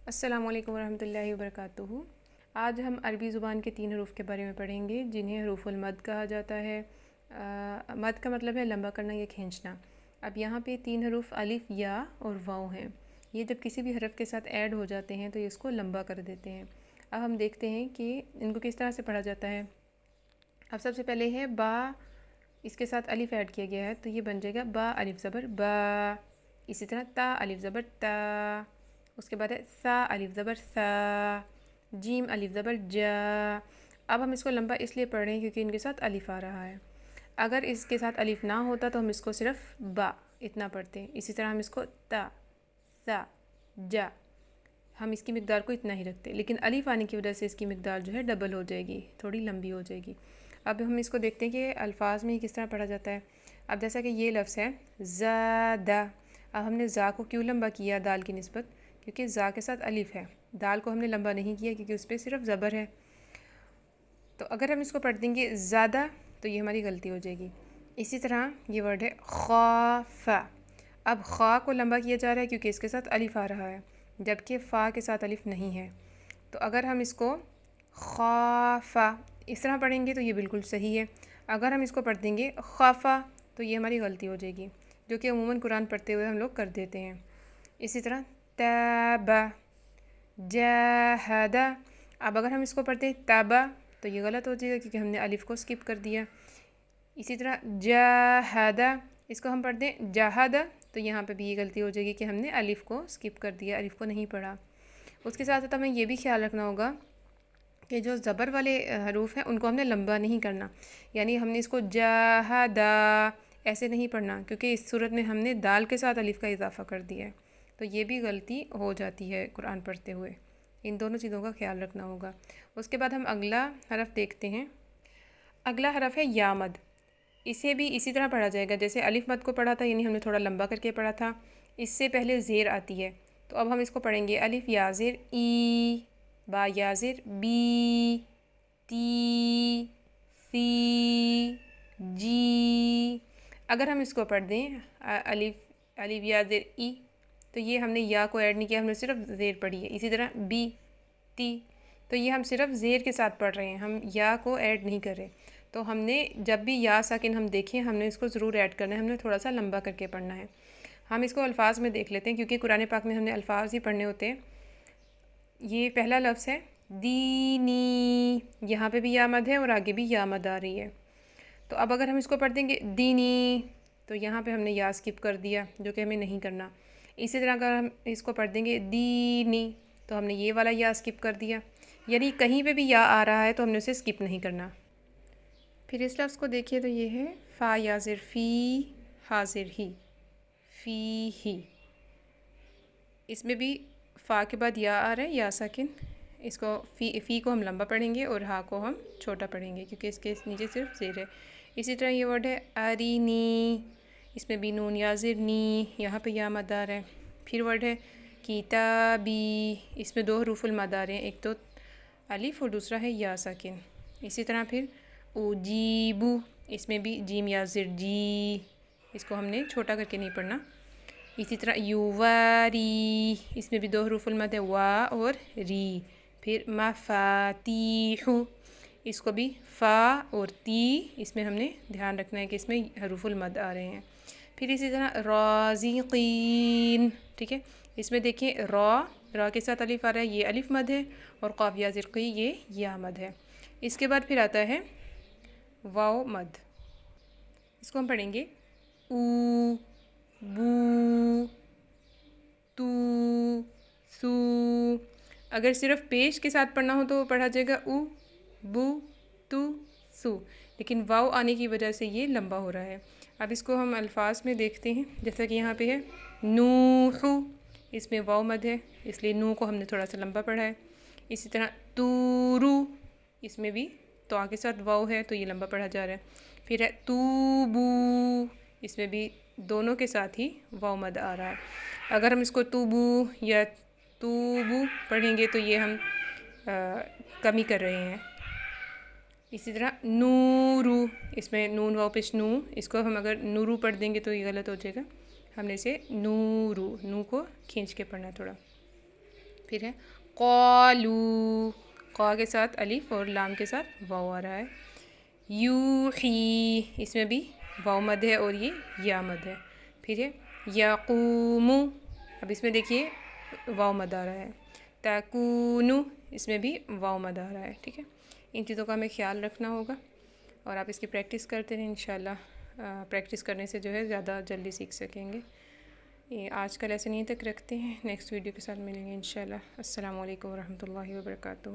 السلام علیکم ورحمۃ اللہ وبرکاتہ۔ آج ہم عربی زبان کے 3 حروف کے بارے میں پڑھیں گے جنہیں حروف المد کہا جاتا ہے۔ مد کا مطلب ہے لمبا کرنا یا کھینچنا۔ اب یہاں پہ 3 حروف الف، یا اور واؤ ہیں۔ یہ جب کسی بھی حرف کے ساتھ ایڈ ہو جاتے ہیں تو یہ اس کو لمبا کر دیتے ہیں۔ اب ہم دیکھتے ہیں کہ ان کو کس طرح سے پڑھا جاتا ہے۔ اب سب سے پہلے ہے با، اس کے ساتھ الف ایڈ کیا گیا ہے تو یہ بن جائے گا با الف زبر با۔ اسی طرح تا الف زبر تا، اس کے بعد ہے سا الف زبر سا، جیم الف زبر جا۔ اب ہم اس کو لمبا اس لیے پڑھ رہے ہیں کیونکہ ان کے ساتھ الف آ رہا ہے۔ اگر اس کے ساتھ الف نہ ہوتا تو ہم اس کو صرف با اتنا پڑھتے ہیں۔ اسی طرح ہم اس کو تا سا جا، ہم اس کی مقدار کو اتنا ہی رکھتے، لیکن الف آنے کی وجہ سے اس کی مقدار جو ہے ڈبل ہو جائے گی، تھوڑی لمبی ہو جائے گی۔ اب ہم اس کو دیکھتے ہیں کہ الفاظ میں کس طرح پڑھا جاتا ہے۔ اب جیسا کہ یہ لفظ ہے زادہ، اب ہم نے زا کو کیوں لمبا کیا دال کی نسبت؟ کیونکہ زا کے ساتھ الف ہے، دال کو ہم نے لمبا نہیں کیا کیونکہ اس پہ صرف زبر ہے۔ تو اگر ہم اس کو پڑھ دیں گے زیادہ تو یہ ہماری غلطی ہو جائے گی۔ اسی طرح یہ ورڈ ہے خاف، اب خا کو لمبا کیا جا رہا ہے کیونکہ اس کے ساتھ الف آ رہا ہے، جبکہ فا کے ساتھ الف نہیں ہے۔ تو اگر ہم اس کو خافا اس طرح پڑھیں گے تو یہ بالکل صحیح ہے۔ اگر ہم اس کو پڑھ دیں گے خافا تو یہ ہماری غلطی ہو جائے گی، جو کہ عموماً قرآن پڑھتے ہوئے ہم لوگ کر دیتے ہیں۔ اسی طرح تابا جاہدا، اب اگر ہم اس کو پڑھتے ہیں تابا تو یہ غلط ہو جائے گا کیونکہ ہم نے الف کو سکپ کر دیا۔ اسی طرح جاہدا، اس کو ہم پڑھ دیں جاہدا تو یہاں پہ بھی یہ غلطی ہو جائے گی کہ ہم نے الف کو سکپ کر دیا، الف کو نہیں پڑھا۔ اس کے ساتھ ساتھ ہمیں یہ بھی خیال رکھنا ہوگا کہ جو زبر والے حروف ہیں ان کو ہم نے لمبا نہیں کرنا، یعنی ہم نے اس کو جاہدا ایسے نہیں پڑھنا کیونکہ اس صورت میں ہم نے دال کے ساتھ الف کا اضافہ کر دیا ہے، تو یہ بھی غلطی ہو جاتی ہے قرآن پڑھتے ہوئے۔ ان دونوں چیزوں کا خیال رکھنا ہوگا۔ اس کے بعد ہم اگلا حرف دیکھتے ہیں۔ اگلا حرف ہے یا مد، اسے بھی اسی طرح پڑھا جائے گا جیسے الف مد کو پڑھا تھا، یعنی ہم نے تھوڑا لمبا کر کے پڑھا تھا۔ اس سے پہلے زیر آتی ہے، تو اب ہم اس کو پڑھیں گے الف یا زیر ای، با یا زیر بی، تی سی جی۔ اگر ہم اس کو پڑھ دیں الف یا زیر ای تو یہ ہم نے یا کو ایڈ نہیں کیا، ہم نے صرف زیر پڑھی ہے۔ اسی طرح بی تی، تو یہ ہم صرف زیر کے ساتھ پڑھ رہے ہیں، ہم یا کو ایڈ نہیں کر رہے۔ تو ہم نے جب بھی یا ساکن ہم دیکھیں ہم نے اس کو ضرور ایڈ کرنا ہے، ہم نے تھوڑا سا لمبا کر کے پڑھنا ہے۔ ہم اس کو الفاظ میں دیکھ لیتے ہیں کیونکہ قرآن پاک میں ہم نے الفاظ ہی پڑھنے ہوتے ہیں۔ یہ پہلا لفظ ہے دینی، یہاں پہ بھی یا مد ہے اور آگے بھی یا مد آ رہی ہے۔ تو اب اگر ہم اس کو پڑھ دیں گے دینی تو یہاں پہ ہم نے یا سکپ کر دیا، جو کہ ہمیں نہیں کرنا۔ اسی طرح اگر ہم اس کو پڑھ دیں گے دینی تو ہم نے یہ والا یا سکپ کر دیا، یعنی کہیں پہ بھی یا آ رہا ہے تو ہم نے اسے سکپ نہیں کرنا۔ پھر اس لفظ کو دیکھیے تو یہ ہے فا یا زر فی، حاضر ہی، فی ہی، اس میں بھی فا کے بعد یا آ رہا ہے یا ساکن، اس کو فی کو ہم لمبا پڑھیں گے اور ہا کو ہم چھوٹا پڑھیں گے کیونکہ اس کے نیچے صرف زیر ہے۔ اسی طرح یہ ورڈ ہے ارینی، اس میں بھی نون یا زر نی، یہاں پہ یا مد آ رہا ہے۔ پھر ورڈ ہے کتابی، اس میں 2 حروف المد آ رہے ہیں، ایک تو الف اور دوسرا ہے یا ساکن۔ اسی طرح پھر اجیبو، اس میں بھی جیم یا زر جی، اس کو ہم نے چھوٹا کر کے نہیں پڑھنا۔ اسی طرح یواری، اس میں بھی 2 حروف المد ہے وا اور ری۔ پھر مفاتیح، اس کو بھی فا اور تی، اس میں ہم نے دھیان رکھنا ہے کہ اس میں حروف المد آ رہے ہیں۔ پھر اسی طرح رازقین، ٹھیک ہے، اس میں دیکھیں را کے ساتھ الف آ رہا ہے، یہ الف مد ہے، اور قاف یا زر قی یہ یا مد ہے۔ اس کے بعد پھر آتا ہے واو مد، اس کو ہم پڑھیں گے او، بو، تو، سو۔ اگر صرف پیش کے ساتھ پڑھنا ہو تو پڑھا جائے گا او، بو، تو، سو، لیکن واو آنے کی وجہ سے یہ لمبا ہو رہا ہے۔ اب اس کو ہم الفاظ میں دیکھتے ہیں، جیسا کہ یہاں پہ ہے نوح، اس میں واو مد ہے اس لیے نو کو ہم نے تھوڑا سا لمبا پڑھا ہے۔ اسی طرح تورو، اس میں بھی تو کے ساتھ واو ہے تو یہ لمبا پڑھا جا رہا ہے۔ پھر ہے توبو، اس میں بھی دونوں کے ساتھ ہی واو مد آ رہا ہے۔ اگر ہم اس کو توبو یا توبو پڑھیں گے تو یہ ہم کمی کر رہے ہیں۔ اسی طرح نورو، اس میں نون واو پیش نو، اس کو ہم اگر نورو پڑھ دیں گے تو یہ غلط ہو جائے گا، ہم نے اسے نورو، نو کو کھینچ کے پڑھنا ہے تھوڑا۔ پھر ہے قالو، قا کے ساتھ الف اور لام کے ساتھ واو آ رہا ہے. یوحی، اس میں بھی واو مد ہے اور یہ یا مد ہے. پھر ہے یقوم، اب اس میں دیکھیے واو مد آ رہا ہے. تکونو، اس میں بھی واو مد آ رہا ہے. ٹھیک ہے، ان چیزوں کا ہمیں خیال رکھنا ہوگا اور آپ اس کی پریکٹس کرتے رہیں انشاءاللہ. پریکٹس کرنے سے جو ہے زیادہ جلدی سیکھ سکیں گے. یہ آج کا لیسن یہیں تک رکھتے ہیں، نیکسٹ ویڈیو کے ساتھ ملیں گے انشاءاللہ. السلام علیکم ورحمۃ اللہ وبرکاتہ.